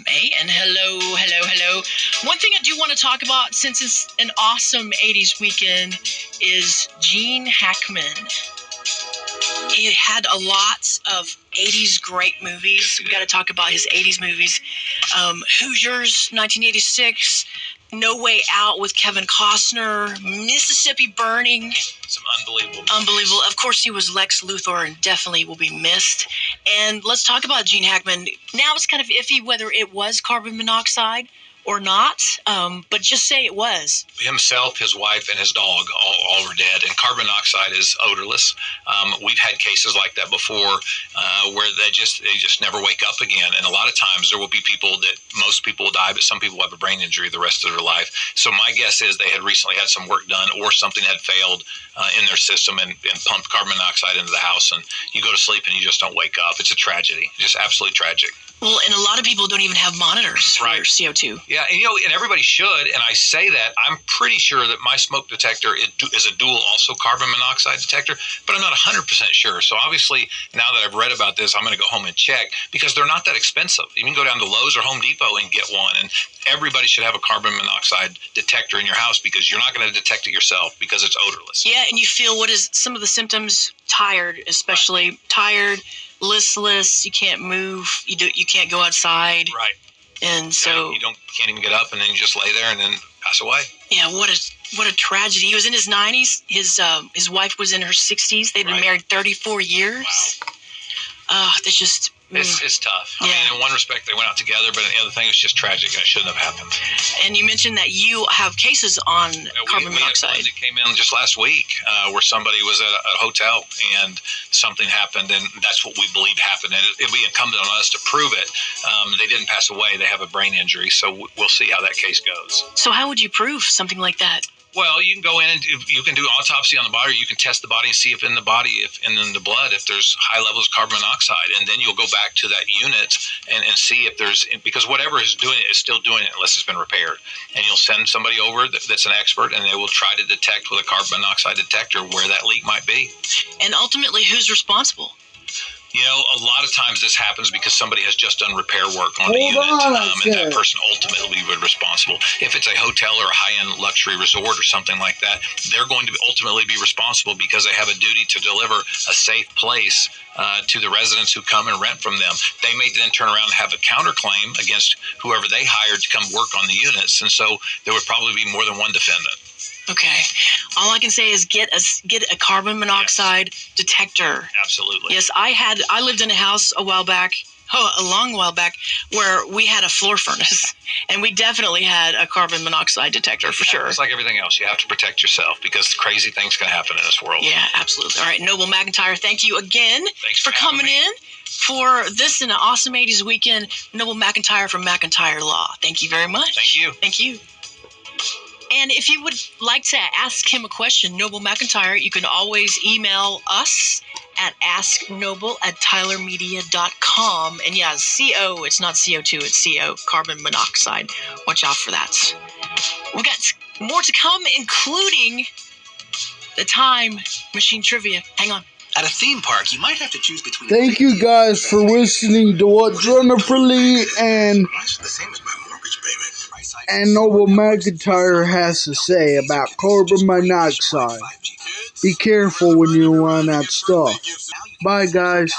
Hey, and hello. One thing I do want to talk about, since it's an awesome 80s weekend, is Gene Hackman. He had a lot of 80s great movies. We got to talk about his 80s movies. Hoosiers, 1986, No Way Out with Kevin Costner, Mississippi Burning. Some unbelievable movies. Unbelievable. Of course, he was Lex Luthor and definitely will be missed. And let's talk about Gene Hackman. Now it's kind of iffy whether it was carbon monoxide or not, but just say it was. Himself, his wife, and his dog all were dead, and carbon monoxide is odorless. We've had cases like that before where they just never wake up again, and a lot of times there will be people that most people will die, but some people have a brain injury the rest of their life. So my guess is they had recently had some work done, or something had failed in their system and pumped carbon monoxide into the house, and you go to sleep and you just don't wake up. It's a tragedy, just absolutely tragic. Well, and a lot of people don't even have monitors for CO2. Yeah, and everybody should, and I say that. I'm pretty sure that my smoke detector is a dual also carbon monoxide detector, but I'm not 100% sure. So obviously, now that I've read about this, I'm going to go home and check, because they're not that expensive. You can go down to Lowe's or Home Depot and get one, and everybody should have a carbon monoxide detector in your house, because you're not going to detect it yourself because it's odorless. Yeah, and you feel what is some of the symptoms? Tired, especially tired, listless. You can't move. You can't go outside. Right. And so you can't even get up, and then you just lay there and then pass away. Yeah, what a tragedy. He was in his 90s. His wife was in her 60s. They'd been married 34 years. Wow. That's just... It's tough. I mean, in one respect, they went out together, but in the other thing, it's just tragic, and it shouldn't have happened. And you mentioned that you have cases on carbon monoxide. It came in just last week where somebody was at a hotel and something happened, and that's what we believe happened. And it'll be incumbent on us to prove it. They didn't pass away. They have a brain injury, so we'll see how that case goes. So how would you prove something like that? Well, you can go in and you can do autopsy on the body, or you can test the body and see if in the body, and in the blood, if there's high levels of carbon monoxide. And then you'll go back to that unit and see if there's, because whatever is doing it is still doing it unless it's been repaired. And you'll send somebody over that's an expert, and they will try to detect with a carbon monoxide detector where that leak might be. And ultimately, who's responsible? You know, a lot of times this happens because somebody has just done repair work on the unit, and that person ultimately would be responsible. If it's a hotel or a high-end luxury resort or something like that, they're going to ultimately be responsible because they have a duty to deliver a safe place to the residents who come and rent from them. They may then turn around and have a counterclaim against whoever they hired to come work on the units, and so there would probably be more than one defendant. Okay. All I can say is get a carbon monoxide detector. Absolutely. Yes, I lived in a house a long while back, where we had a floor furnace, and we definitely had a carbon monoxide detector for sure. It's like everything else. You have to protect yourself, because crazy things can happen in this world. Yeah, absolutely. All right, Noble McEntire, thank you again for coming in for this and an awesome 80s weekend. Noble McEntire from McEntire Law. Thank you very much. Thank you. Thank you. And if you would like to ask him a question, Noble McEntire, you can always email us at asknoble@tylermedia.com. And yeah, CO, it's not CO2, it's CO, carbon monoxide. Watch out for that. We've got more to come, including the time machine trivia. Hang on. At a theme park, you might have to choose between... Thank you guys for listening to what Jennifer Lee and Noble McEntire has to say about carbon monoxide. Be careful when you run that stuff. Bye, guys.